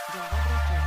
Jawa Berikut.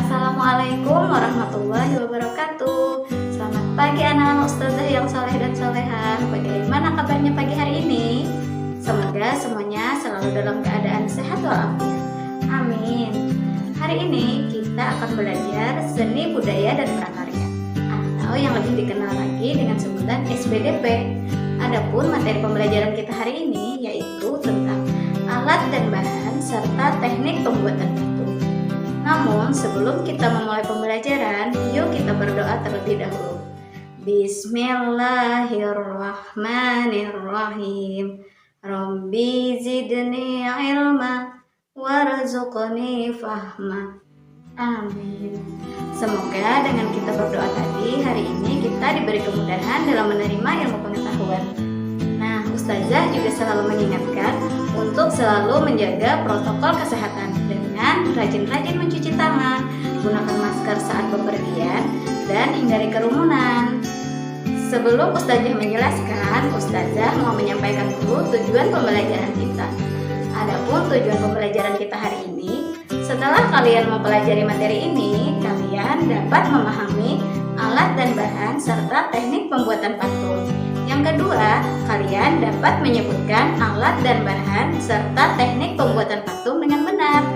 Assalamualaikum warahmatullahi wabarakatuh. Selamat pagi anak-anak ustazah yang soleh dan soleha. Bagaimana kabarnya pagi hari ini? Semoga semuanya selalu dalam keadaan sehat walafiat. Amin. Hari ini kita akan belajar seni budaya dan prakarya, atau yang lebih dikenal lagi dengan sebutan SBDP. Adapun materi pembelajaran kita hari ini yaitu tentang alat dan bahan serta teknik pembuatan patung. Namun sebelum kita memulai pembelajaran, yuk kita berdoa terlebih dahulu. Bismillahirrahmanirrahim. Rabbi zidni ilma warzuqni fahma. Amin. Semoga dengan kita berdoa tadi, hari ini kita diberi kemudahan dalam menerima ilmu pengetahuan. Nah, Ustazah juga selalu mengingatkan untuk selalu menjaga protokol kesehatan dengan rajin-rajin mencuci tangan, gunakan masker saat bepergian, dan hindari kerumunan. Sebelum Ustazah menjelaskan, Ustazah mau menyampaikan dulu tujuan pembelajaran kita. Adapun tujuan pembelajaran kita hari ini, setelah kalian mempelajari materi ini, kalian dapat memahami alat dan bahan serta teknik pembuatan patung. Yang kedua, kalian dapat menyebutkan alat dan bahan serta teknik pembuatan patung dengan benar.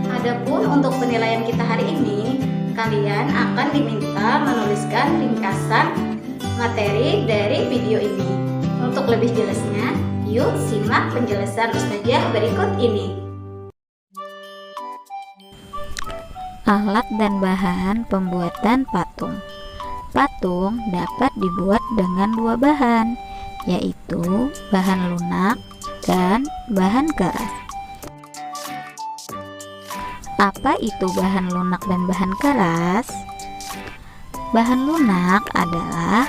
Adapun untuk penilaian kita hari ini, kalian akan diminta menuliskan ringkasan materi dari video ini. Untuk lebih jelasnya, yuk simak penjelasan Ustazah berikut ini. Alat dan bahan pembuatan patung. Patung dapat dibuat dengan dua bahan, yaitu bahan lunak dan bahan keras. Apa itu bahan lunak dan bahan keras? Bahan lunak adalah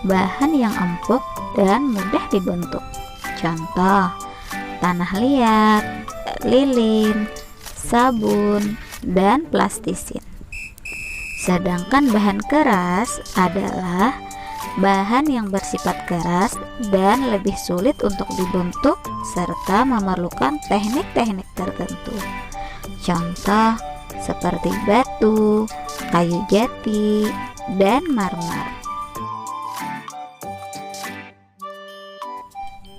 bahan yang empuk dan mudah dibentuk. Contoh, tanah liat, lilin, sabun, dan plastisin. Sedangkan bahan keras adalah bahan yang bersifat keras dan lebih sulit untuk dibentuk serta memerlukan teknik-teknik tertentu. Contoh seperti batu, kayu jati, dan marmer.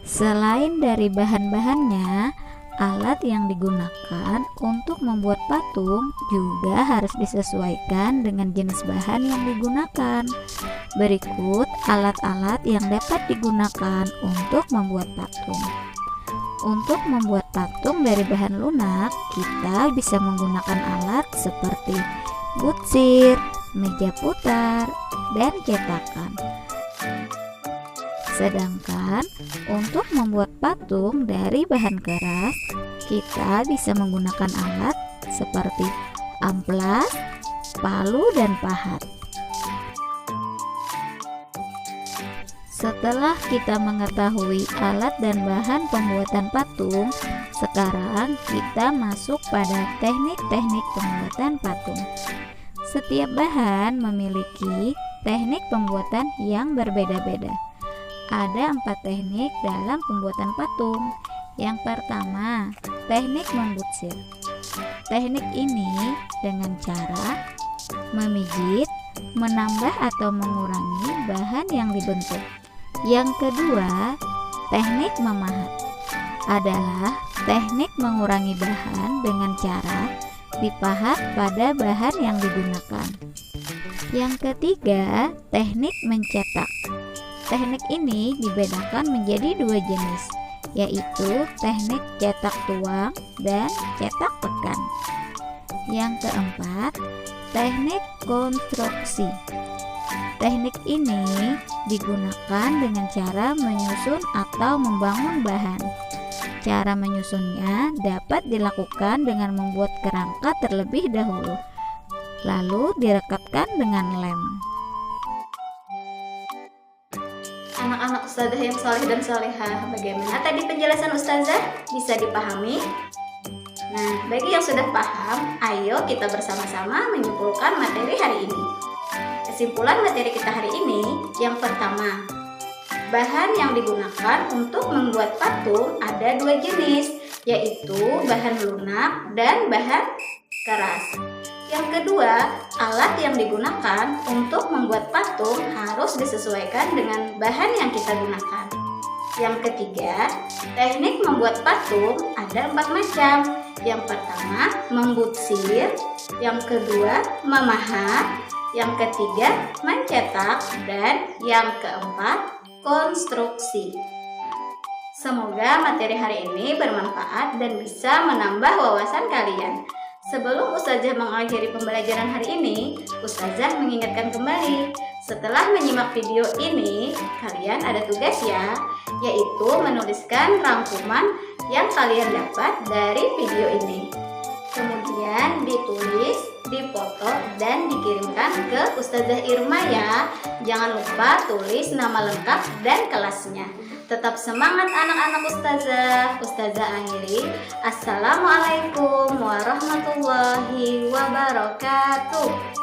Selain dari bahan-bahannya, alat yang digunakan untuk membuat patung juga harus disesuaikan dengan jenis bahan yang digunakan. Berikut alat-alat yang dapat digunakan untuk membuat patung. Untuk membuat patung dari bahan lunak, kita bisa menggunakan alat seperti butsir, meja putar, dan cetakan. Sedangkan untuk membuat patung dari bahan keras, kita bisa menggunakan alat seperti amplas, palu, dan pahat. Setelah kita mengetahui alat dan bahan pembuatan patung, sekarang kita masuk pada teknik-teknik pembuatan patung. Setiap bahan memiliki teknik pembuatan yang berbeda-beda. Ada 4 teknik dalam pembuatan patung. Yang pertama, teknik membutsir. Teknik ini dengan cara memijit, menambah atau mengurangi bahan yang dibentuk. Yang kedua, teknik memahat adalah teknik mengurangi bahan dengan cara dipahat pada bahan yang digunakan. Yang ketiga, teknik mencetak. Teknik ini dibedakan menjadi 2 jenis, yaitu teknik cetak tuang dan cetak tekan. Yang keempat, teknik konstruksi. Teknik ini digunakan dengan cara menyusun atau membangun bahan. Cara menyusunnya dapat dilakukan dengan membuat kerangka terlebih dahulu, lalu direkatkan dengan lem. anak-anak ustazah yang soleh dan solehah, bagaimana tadi penjelasan ustazah? Bisa dipahami? Nah, bagi yang sudah paham, ayo kita bersama-sama menyimpulkan materi hari ini. Kesimpulan materi kita hari ini, yang pertama, bahan yang digunakan untuk membuat patung ada dua jenis, yaitu bahan lunak dan bahan keras. Yang kedua, alat yang digunakan untuk membuat patung harus disesuaikan dengan bahan yang kita gunakan. Yang ketiga, teknik membuat patung ada 4 macam. Yang pertama, membutsir. Yang kedua, memahat. Yang ketiga, mencetak. Dan yang keempat, konstruksi. Semoga materi hari ini bermanfaat dan bisa menambah wawasan kalian. Sebelum Ustazah mengakhiri pembelajaran hari ini, Ustazah mengingatkan kembali, setelah menyimak video ini, kalian ada tugas ya, yaitu menuliskan rangkuman yang kalian dapat dari video ini. Kemudian ditulis, dipoto, dan dikirimkan ke Ustazah Irma ya. Jangan lupa tulis nama lengkap dan kelasnya. Tetap semangat anak-anak ustazah. Ustazah akhiri. Assalamualaikum warahmatullahi wabarakatuh.